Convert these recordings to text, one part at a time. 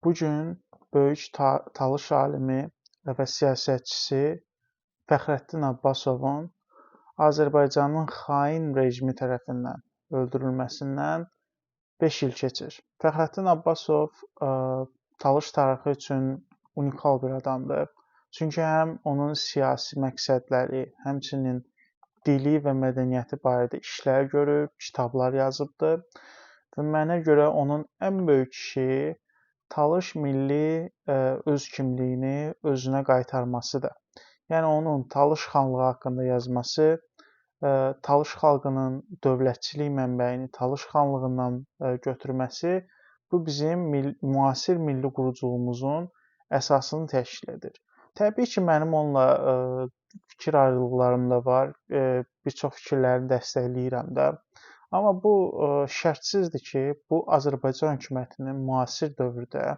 Bu gün böyük Talış alimi və siyasətçisi Fəxrəddin Abbasovun Azərbaycanın xain rejimi tərəfindən öldürülməsindən 5 il keçir. Fəxrəddin Abbasov Talış tarixi üçün unikal bir adamdır. Çünki həm onun siyasi məqsədləri, həmçinin dili və mədəniyyəti barədə işlər görüb, kitablar yazıbdır və mənə görə onun ən böyük işi Talış milli öz kimliyini özünə qaytarmasıdır. Yəni onun Talış xanlığı haqqında yazması, Talış xalqının dövlətçilik mənbəyini Talış xanlığından götürməsi bu bizim müasir milli quruculuğumuzun əsasını təşkil edir. Təbii ki, mənim onunla fikir ayrılıqlarım da var. Bir çox fikirlərini dəstəkləyirəm də. Amma bu şərtsizdir ki, bu Azərbaycan hökumətinin müasir dövrdə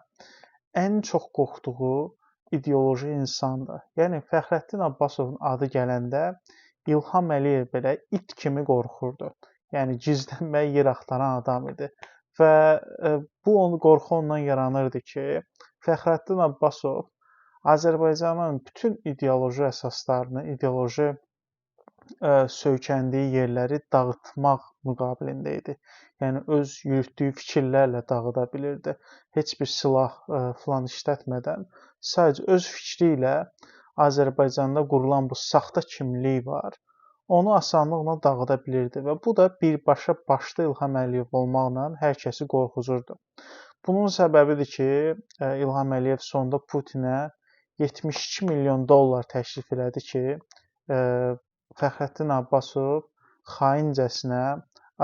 ən çox qorxduğu ideoloji insandır. Yəni Fəxrəddin Abbasovun adı gələndə İlham Əliyev belə it kimi qorxurdu. Yəni gizlənməyə yer axtaran adam idi. Və bu qorxu ondan yaranırdı ki, Fəxrəddin Abbasov Azərbaycanın bütün ideoloji əsaslarını, ideoloji söykəndiyi yerləri dağıtmaq müqabilində idi. Yəni öz yürütdüyü fikirlərlə dağıda bilirdi. Heç bir silah filan işlətmədən sadəcə öz fikri ilə Azərbaycanda qurulan bu saxta kimlik var. Onu asanlıqla dağıda bilirdi və bu da birbaşa başda İlham Əliyev olmaqla hər kəsi qorxuzurdu. Bunun səbəbidir ki, İlham Əliyev sonda Putinə 72 milyon dollar təklif elədi ki, Fəxrəddin Abbasov xaincəsinə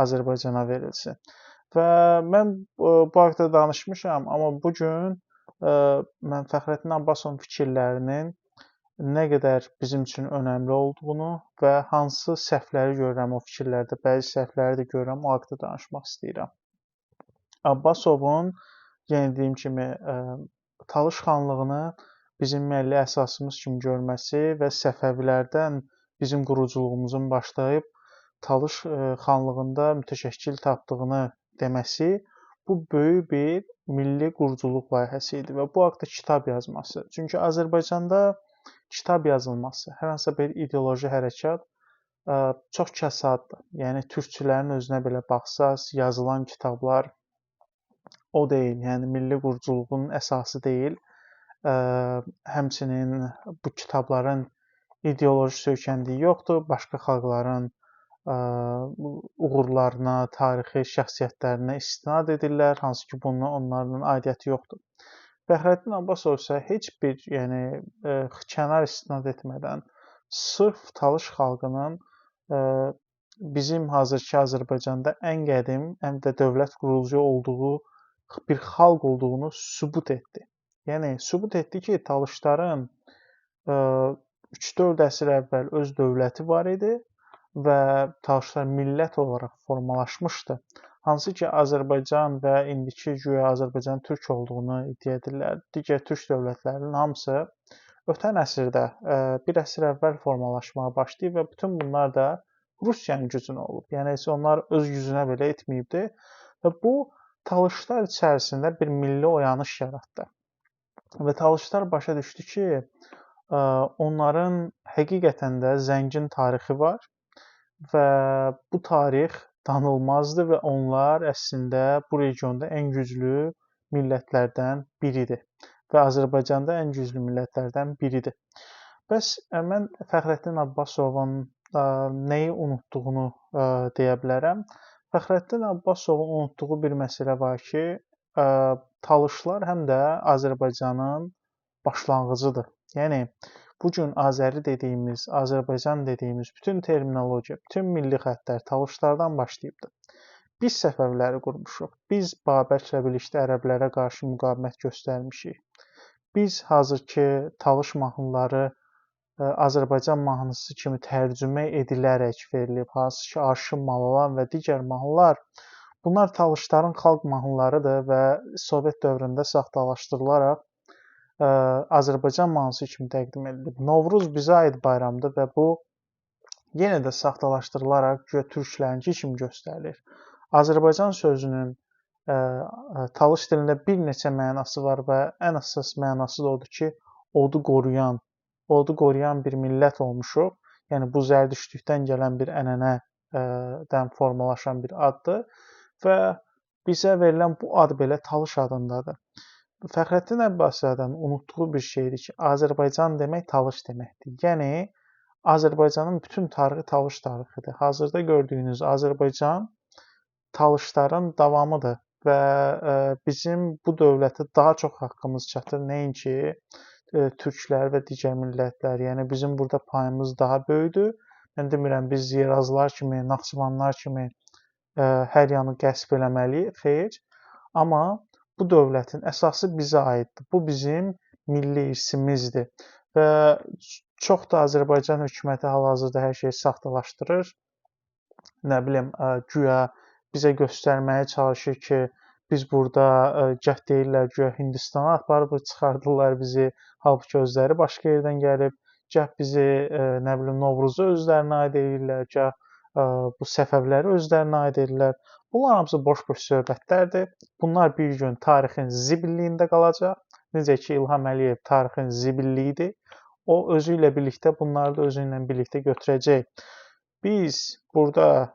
Azərbaycana verilsin. Və mən bu haqqda danışmışam, amma bu gün mən Fəxrəddin Abbasovun fikirlərinin nə qədər bizim üçün önəmli olduğunu və hansı səhvləri görürəm o fikirlərdə, bəzi səhvləri də görürəm, o haqqda danışmaq istəyirəm. Abbasovun, yenə dediyim kimi, Talış xanlığını bizim milli əsasımız kimi görməsi və Səfəvilərdən bizim quruculuğumuzun başlayıb Talış xanlığında mütəşəkkil tapdığını deməsi bu böyük bir milli quruculuq layihəsi idi və bu haqqda kitab yazması. Çünki Azərbaycanda kitab yazılması, hər hansısa bir ideoloji hərəkat çox kəsaddır. Yəni türkçülərin özünə belə baxsaz, yazılan kitablar o deyil, yəni milli quruculuğun əsası deyil. Həmçinin bu kitabların ideoloji söykəndiyi yoxdur. Başqa xalqların uğurlarına, tarixi şəxsiyyətlərinə istinad edirlər, hansı ki, bununla onların aidiyyəti yoxdur. Fəxrəddin Abbasov isə heç bir, yəni kənar istinad etmədən sırf Talış xalqının bizim hazırki Azərbaycanda ən qədim, həm də dövlət qurucu olduğu bir xalq olduğunu sübut etdi. Yəni sübut etdi ki, Talışların 3-4 əsr əvvəl öz dövləti var idi və Talışlar millət olaraq formalaşmışdı. Hansı ki, Azərbaycan və indiki güya Azərbaycan türk olduğunu iddia edirlər. Digər türk dövlətlərinin hamısı ötən əsrdə, bir əsr əvvəl formalaşmağa başlayıb və bütün bunlar da Rusiyanın gücünə olub. Yəni onlar öz gücünə belə etməyibdi və bu Talışlar içərisində bir milli oyanış yaratdı. Və Talışlar başa düşdü ki, onların həqiqətən də zəngin tarixi var və bu tarix danılmazdır və onlar əslində bu regionda ən güclü millətlərdən biridir və Azərbaycanda ən güclü millətlərdən biridir. Bəs mən Fəxrəddin Abbasovun nəyi unutduğunu deyə bilərəm. Fəxrəddin Abbasovun unutduğu bir məsələ var ki, Talışlar həm də Azərbaycanın başlanğıcıdır. Yəni bu gün Azəri dediyimiz, Azərbaycan dediyimiz bütün terminologiya, bütün milli xəttlər Talışlardan başlayıbdır. Biz Səfəviləri qurmuşuq. Biz Babəklə birlikdə ərəblərə qarşı müqavimət göstərmişik. Biz hazırki Talış mahnıları Azərbaycan mahnısı kimi tərcümə edilərək verilib, hansı ki, Aşıq Malalan və digər mahnılar bunlar Talışların xalq mahnılarıdır və Sovet dövründə saxtalaşdırılaraq Azərbaycan mahnısı kimi təqdim edilib. Novruz bizə aid bayramdır və bu yenə də saxtalaşdırılaraq türklərinki kimi göstərilir. Azərbaycan sözünün Talış dilində bir neçə mənası var və ən əsas mənası da odur ki, odu qoruyan bir millət olmuşuq. Yəni bu zərdüştlükdən gələn bir ənənədən formalaşan bir addır və bizə verilən bu ad belə Talış adındadır. Fəxrəddin Əbbasiyadın unutduğu bir şeydir ki, Azərbaycan demək Talış deməkdir. Yəni Azərbaycanın bütün tarixi Talış tarixidir. Hazırda gördüyünüz Azərbaycan Talışların davamıdır və bizim bu dövlətə daha çox haqqımız çatır. Nəinki türklər və digər millətlər. Yəni bizim burada payımız daha böyükdür. Mən demirəm biz Yerazlar kimi, Naxçıvanlar kimi hər yanı qəsb eləməliyik, xeyr. Amma bu dövlətin əsası bizə aiddir. Bu bizim milli irsimizdir və çox da Azərbaycan hökuməti hal-hazırda hər şeyi saxtalaşdırır. Nə bilim, güya bizə göstərməyə çalışır ki, biz burada gah deyirlər güya Hindistana aparıb çıxardırlar bizi, halbuki özləri başqa yerdən gəlib, gah bizi nə bilim Novruzu özlərinə aid edirlər, gah bu Səfəvləri özlərinə aid edirlər. Bunlar hamısı boş-boş söhbətlərdir. Bunlar bir gün tarixin zibilliyində qalacaq. Necə ki İlham Əliyev tarixin zibilliyidir. O özü ilə birlikdə bunları da özü ilə birlikdə götürəcək. Biz burada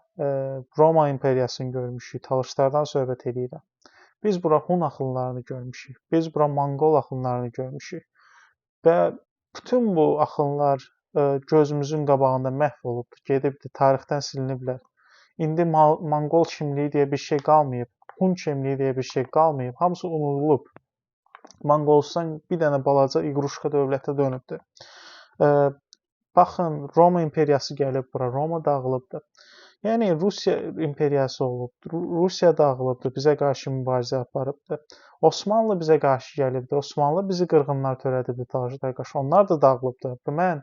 Roma imperiyasını görmüşük, Talışlardan söhbət edirəm. Biz bura Hun axınlarını görmüşük, biz bura Monqol axınlarını görmüşük və bütün bu axınlar gözümüzün qabağında məhv olubdur, gedibdir, tarixdən siliniblər. İndi Monqol kimliyi deyə bir şey qalmayıb, Hun kimliyi deyə bir şey qalmayıb, hamısı unudulub. Monqolistan bir dənə balaca iqruşka dövlətə dönübdür. Baxın, Roma imperiyası gəlib bura, Roma dağılıbdır. Yəni Rusiya imperiyası olubdur, Rusiya dağılıbdır, bizə qarşı mübarizə aparıbdır. Osmanlı bizə qarşı gəlibdir, Osmanlı bizi qırğınlar törədibdir Talışlara qarşı, onlar da dağılıbdır. Və mən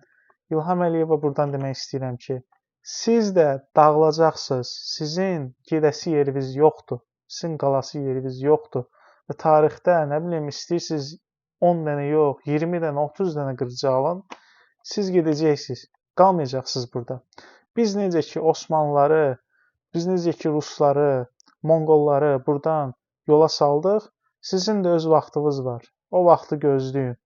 İlham Əliyevə buradan demək istəyirəm ki, siz də dağılacaqsınız, sizin gedəsi yeriniz yoxdur, sizin qalası yeriniz yoxdur və tarixdə, nə bilim, istəyirsiniz 10 dənə yox, 20 dənə, 30 dənə qırıcı alın, siz gedəcəksiniz, qalmayacaqsınız burada. Biz necə ki Osmanlıları, biz necə ki Rusları, Monqolları buradan yola saldıq, sizin də öz vaxtınız var. O vaxtı gözləyin.